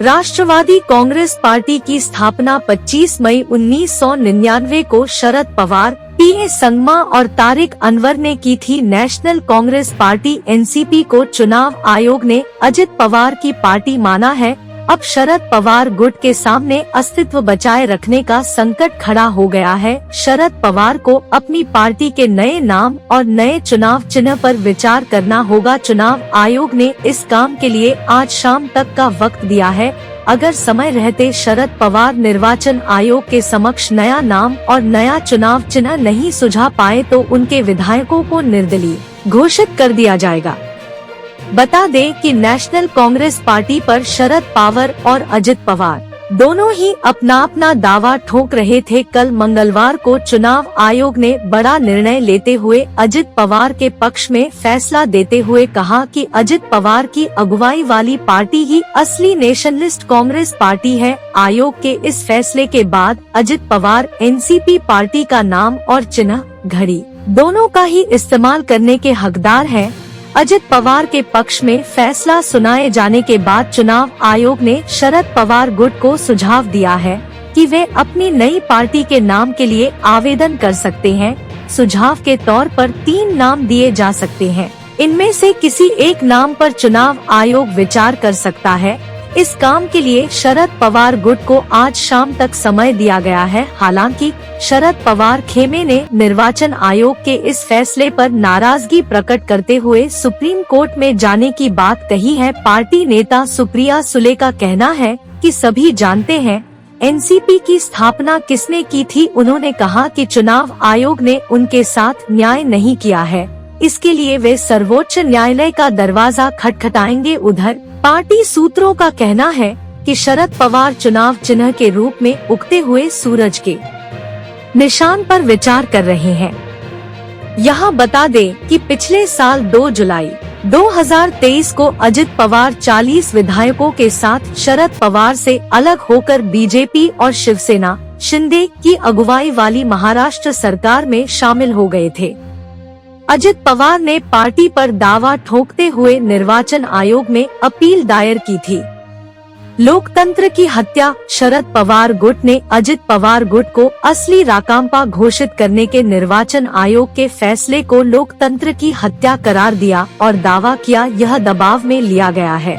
राष्ट्रवादी Congress party की स्थापना 25 मई 1999 को शरद पवार, पीए संगमा और तारिक अनवर ने की थी। नेशनल कांग्रेस पार्टी एनसीपी को चुनाव आयोग ने अजित पवार की पार्टी माना है। अब शरद पवार गुट के सामने अस्तित्व बचाए रखने का संकट खड़ा हो गया है। शरद पवार को अपनी पार्टी के नए नाम और नए चुनाव चिन्ह पर विचार करना होगा। चुनाव आयोग ने इस काम के लिए आज शाम तक का वक्त दिया है। अगर समय रहते शरद पवार निर्वाचन आयोग के समक्ष नया नाम और नया चुनाव चिन्ह नहीं सुझा पाए तो उनके विधायकों को निर्दलीय घोषित कर दिया जाएगा। बता दें कि नेशनल कांग्रेस पार्टी पर शरद पवार और अजित पवार दोनों ही अपना दावा ठोक रहे थे। कल मंगलवार को चुनाव आयोग ने बड़ा निर्णय लेते हुए अजित पवार के पक्ष में फैसला देते हुए कहा कि अजित पवार की अगुवाई वाली पार्टी ही असली नेशनलिस्ट कांग्रेस पार्टी है। आयोग के इस फैसले के बाद अजित पवार एनसीपी पार्टी का नाम और चिन्ह, घड़ी दोनों का ही इस्तेमाल करने के हकदार हैं। अजित पवार के पक्ष में फैसला सुनाए जाने के बाद चुनाव आयोग ने शरद पवार गुट को सुझाव दिया है कि वे अपनी नई पार्टी के नाम के लिए आवेदन कर सकते हैं। सुझाव के तौर पर 3 नाम दिए जा सकते हैं। इनमें से किसी एक नाम पर चुनाव आयोग विचार कर सकता है। इस काम के लिए शरद पवार गुट को आज शाम तक समय दिया गया है। हालांकि शरद पवार खेमे ने निर्वाचन आयोग के इस फैसले पर नाराजगी प्रकट करते हुए सुप्रीम कोर्ट में जाने की बात कही है। पार्टी नेता सुप्रिया सुले का कहना है कि सभी जानते हैं एनसीपी की स्थापना किसने की थी। उन्होंने कहा कि चुनाव आयोग ने उनके साथ न्याय नहीं किया है, इसके लिए वे सर्वोच्च न्यायालय का दरवाजा खटखटाएंगे। उधर पार्टी सूत्रों का कहना है कि शरद पवार चुनाव चिन्ह के रूप में उगते हुए सूरज के निशान पर विचार कर रहे हैं। यहाँ बता दें कि पिछले साल 2 जुलाई 2023 को अजित पवार 40 विधायकों के साथ शरद पवार से अलग होकर बीजेपी और शिवसेना शिंदे की अगुवाई वाली महाराष्ट्र सरकार में शामिल हो गए थे। अजित पवार ने पार्टी पर दावा ठोकते हुए निर्वाचन आयोग में अपील दायर की थी। लोकतंत्र की हत्या। शरद पवार गुट ने अजित पवार गुट को असली राकांपा घोषित करने के निर्वाचन आयोग के फैसले को लोकतंत्र की हत्या करार दिया और दावा किया यह दबाव में लिया गया है।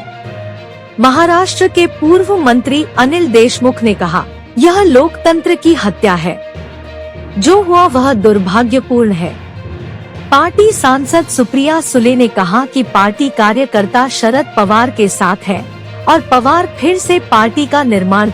महाराष्ट्र के पूर्व मंत्री अनिल देशमुख ने कहा, यह लोकतंत्र की हत्या है। जो हुआ वह दुर्भाग्यपूर्ण है। पार्टी सांसद सुप्रिया सुले ने कहा कि पार्टी कार्यकर्ता शरद पवार के साथ है और पवार फिर से पार्टी का निर्माण